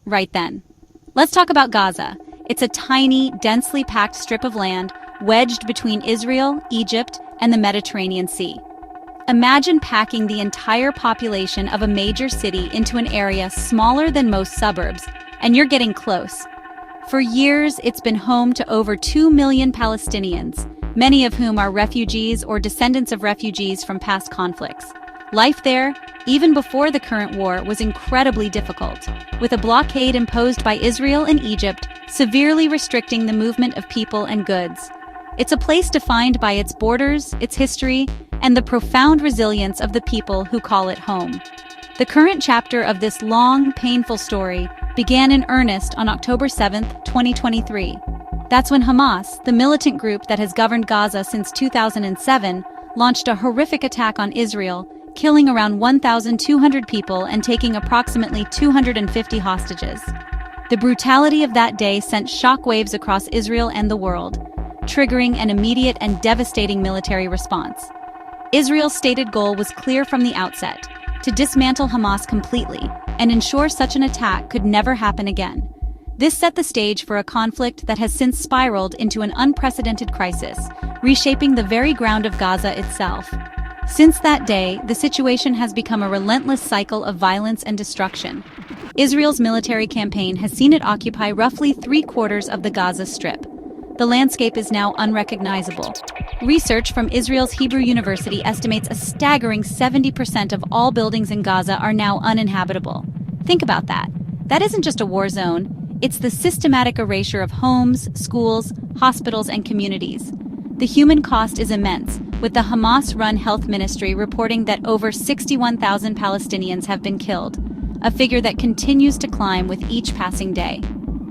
right then. Let's talk about Gaza. It's a tiny, densely packed strip of land wedged between Israel, Egypt, and the Mediterranean Sea. Imagine packing the entire population of a major city into an area smaller than most suburbs, and you're getting close. For years, it's been home to over 2 million Palestinians, many of whom are refugees or descendants of refugees from past conflicts. Life there, even before the current war, was incredibly difficult, with a blockade imposed by Israel and Egypt severely restricting the movement of people and goods. It's a place defined by its borders, its history, and the profound resilience of the people who call it home. The current chapter of this long, painful story began in earnest on October 7, 2023. That's when Hamas, the militant group that has governed Gaza since 2007, launched a horrific attack on Israel, killing around 1,200 people and taking approximately 250 hostages. The brutality of that day sent shockwaves across Israel and the world, triggering an immediate and devastating military response. Israel's stated goal was clear from the outset: to dismantle Hamas completely and ensure such an attack could never happen again. This set the stage for a conflict that has since spiraled into an unprecedented crisis, reshaping the very ground of Gaza itself. Since that day, the situation has become a relentless cycle of violence and destruction. Israel's military campaign has seen it occupy roughly 3/4 of the Gaza Strip. The landscape is now unrecognizable. Research from Israel's Hebrew University estimates a staggering 70% of all buildings in Gaza are now uninhabitable. Think about that. That isn't just a war zone. It's the systematic erasure of homes, schools, hospitals, and communities. The human cost is immense, with the Hamas-run health ministry reporting that over 61,000 Palestinians have been killed, a figure that continues to climb with each passing day.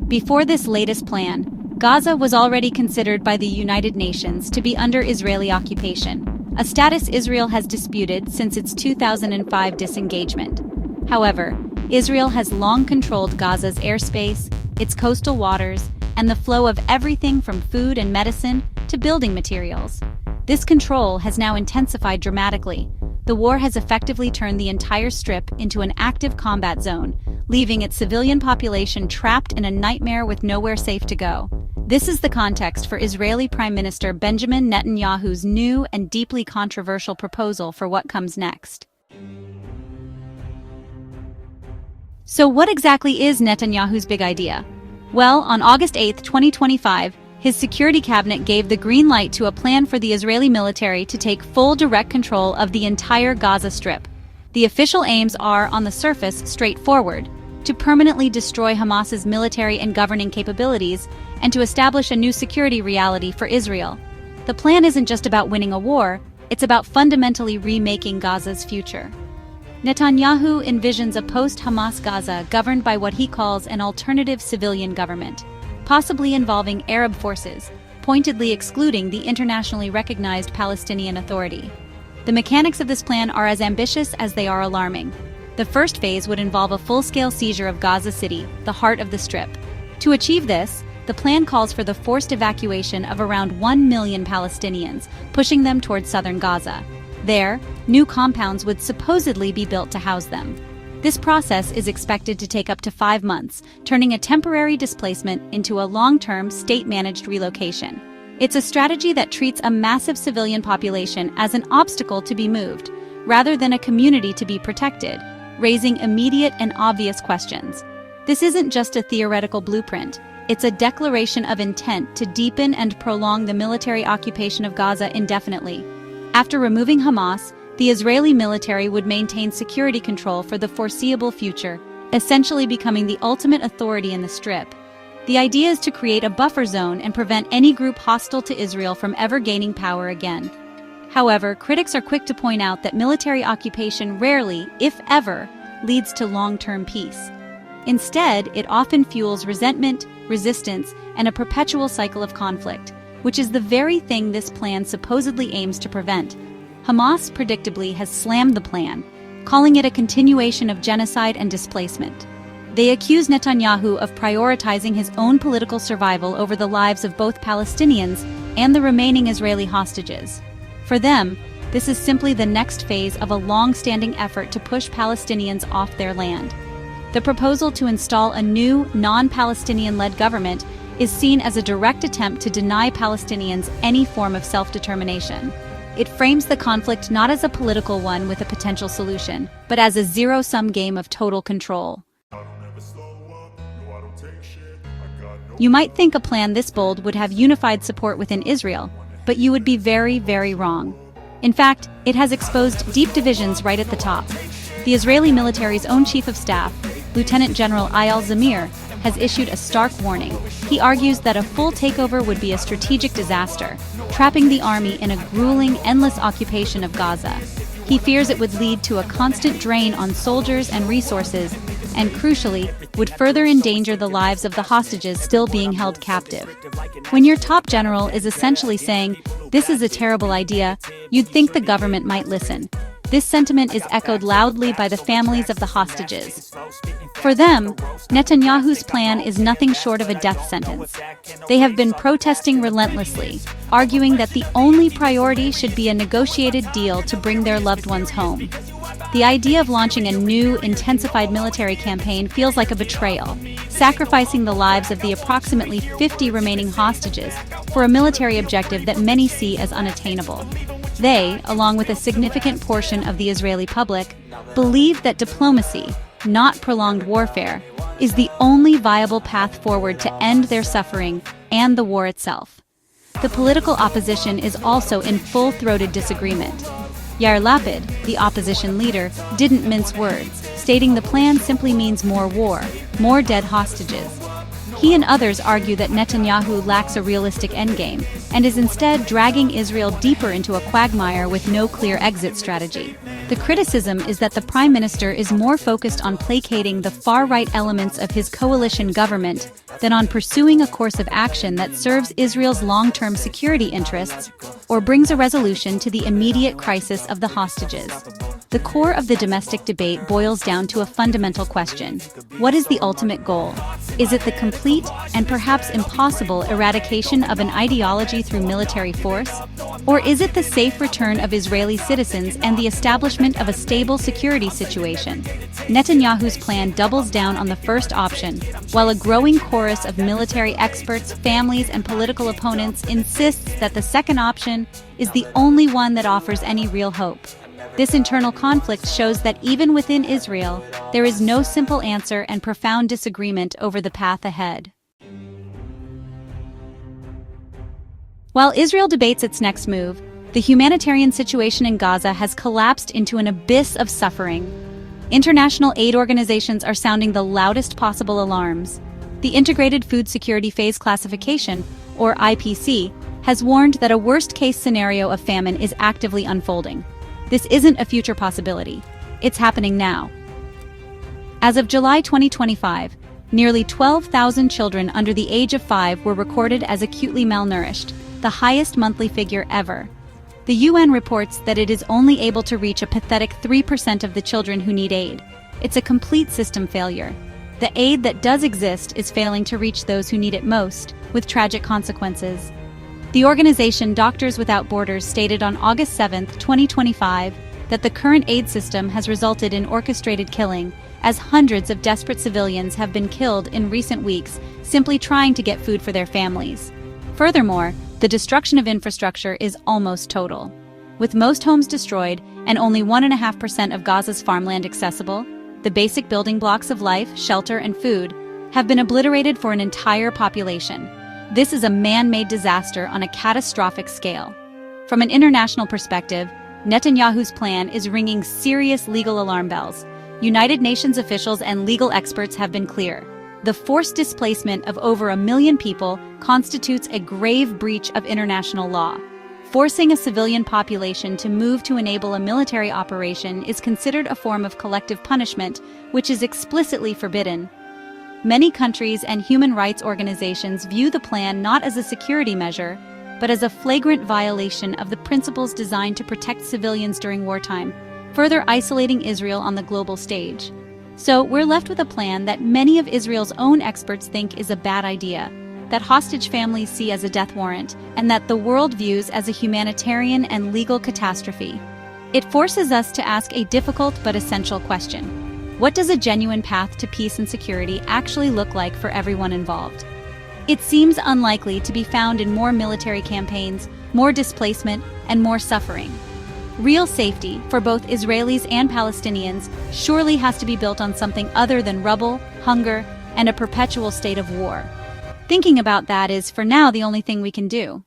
Before this latest plan, Gaza was already considered by the United Nations to be under Israeli occupation, a status Israel has disputed since its 2005 disengagement. However, Israel has long controlled Gaza's airspace, its coastal waters, and the flow of everything from food and medicine to building materials. This control has now intensified dramatically. The war has effectively turned the entire strip into an active combat zone, leaving its civilian population trapped in a nightmare with nowhere safe to go. This is the context for Israeli Prime Minister Benjamin Netanyahu's new and deeply controversial proposal for what comes next. So what exactly is Netanyahu's big idea? Well, on August 8, 2025, his security cabinet gave the green light to a plan for the Israeli military to take full direct control of the entire Gaza Strip. The official aims are, on the surface, straightforward: to permanently destroy Hamas's military and governing capabilities, and to establish a new security reality for Israel. The plan isn't just about winning a war, it's about fundamentally remaking Gaza's future. Netanyahu envisions a post-Hamas Gaza governed by what he calls an alternative civilian government, possibly involving Arab forces, pointedly excluding the internationally recognized Palestinian Authority. The mechanics of this plan are as ambitious as they are alarming. The first phase would involve a full-scale seizure of Gaza City, the heart of the Strip. To achieve this, the plan calls for the forced evacuation of around 1 million Palestinians, pushing them towards southern Gaza. There, new compounds would supposedly be built to house them. This process is expected to take up to 5 months, turning a temporary displacement into a long-term, state-managed relocation. It's a strategy that treats a massive civilian population as an obstacle to be moved, rather than a community to be protected, raising immediate and obvious questions. This isn't just a theoretical blueprint. It's a declaration of intent to deepen and prolong the military occupation of Gaza indefinitely. After removing Hamas, the Israeli military would maintain security control for the foreseeable future, essentially becoming the ultimate authority in the Strip. The idea is to create a buffer zone and prevent any group hostile to Israel from ever gaining power again. However, critics are quick to point out that military occupation rarely, if ever, leads to long-term peace. Instead, it often fuels resentment, resistance, and a perpetual cycle of conflict, which is the very thing this plan supposedly aims to prevent. Hamas, predictably, has slammed the plan, calling it a continuation of genocide and displacement. They accuse Netanyahu of prioritizing his own political survival over the lives of both Palestinians and the remaining Israeli hostages. For them, this is simply the next phase of a long-standing effort to push Palestinians off their land. The proposal to install a new, non-Palestinian-led government is seen as a direct attempt to deny Palestinians any form of self-determination. It frames the conflict not as a political one with a potential solution, but as a zero-sum game of total control. You might think a plan this bold would have unified support within Israel, but you would be very, very wrong. In fact, it has exposed deep divisions right at the top. The Israeli military's own chief of staff, Lieutenant General Eyal Zamir, has issued a stark warning. He argues that a full takeover would be a strategic disaster, trapping the army in a grueling, endless occupation of Gaza. He fears it would lead to a constant drain on soldiers and resources, and crucially, would further endanger the lives of the hostages still being held captive. When your top general is essentially saying, "This is a terrible idea," you'd think the government might listen. This sentiment is echoed loudly by the families of the hostages. For them, Netanyahu's plan is nothing short of a death sentence. They have been protesting relentlessly, arguing that the only priority should be a negotiated deal to bring their loved ones home. The idea of launching a new, intensified military campaign feels like a betrayal, sacrificing the lives of the approximately 50 remaining hostages for a military objective that many see as unattainable. They, along with a significant portion of the Israeli public, believe that diplomacy, not prolonged warfare, is the only viable path forward to end their suffering and the war itself. The political opposition is also in full-throated disagreement. Yair Lapid, the opposition leader, didn't mince words, stating the plan simply means more war, more dead hostages. He and others argue that Netanyahu lacks a realistic endgame and is instead dragging Israel deeper into a quagmire with no clear exit strategy. The criticism is that the prime minister is more focused on placating the far-right elements of his coalition government than on pursuing a course of action that serves Israel's long-term security interests or brings a resolution to the immediate crisis of the hostages. The core of the domestic debate boils down to a fundamental question. What is the ultimate goal? Is it the complete and perhaps impossible eradication of an ideology through military force? Or is it the safe return of Israeli citizens and the establishment of a stable security situation? Netanyahu's plan doubles down on the first option, while a growing chorus of military experts, families, and political opponents insists that the second option is the only one that offers any real hope. This internal conflict shows that even within Israel, there is no simple answer and profound disagreement over the path ahead. While Israel debates its next move, the humanitarian situation in Gaza has collapsed into an abyss of suffering. International aid organizations are sounding the loudest possible alarms. The Integrated Food Security Phase Classification, or IPC, has warned that a worst-case scenario of famine is actively unfolding. This isn't a future possibility. It's happening now. As of July 2025, nearly 12,000 children under the age of 5 were recorded as acutely malnourished, the highest monthly figure ever. The UN reports that it is only able to reach a pathetic 3% of the children who need aid. It's a complete system failure. The aid that does exist is failing to reach those who need it most, with tragic consequences. The organization Doctors Without Borders stated on August 7, 2025, that the current aid system has resulted in orchestrated killing, as hundreds of desperate civilians have been killed in recent weeks simply trying to get food for their families. Furthermore, the destruction of infrastructure is almost total. With most homes destroyed and only 1.5% of Gaza's farmland accessible, the basic building blocks of life, shelter, and food have been obliterated for an entire population. This is a man-made disaster on a catastrophic scale. From an international perspective, Netanyahu's plan is ringing serious legal alarm bells. United Nations officials and legal experts have been clear. The forced displacement of over 1 million people constitutes a grave breach of international law. Forcing a civilian population to move to enable a military operation is considered a form of collective punishment, which is explicitly forbidden. Many countries and human rights organizations view the plan not as a security measure, but as a flagrant violation of the principles designed to protect civilians during wartime, further isolating Israel on the global stage. So we're left with a plan that many of Israel's own experts think is a bad idea, that hostage families see as a death warrant, and that the world views as a humanitarian and legal catastrophe. It forces us to ask a difficult but essential question. What does a genuine path to peace and security actually look like for everyone involved? It seems unlikely to be found in more military campaigns, more displacement, and more suffering. Real safety for both Israelis and Palestinians surely has to be built on something other than rubble, hunger, and a perpetual state of war. Thinking about that is, for now, the only thing we can do.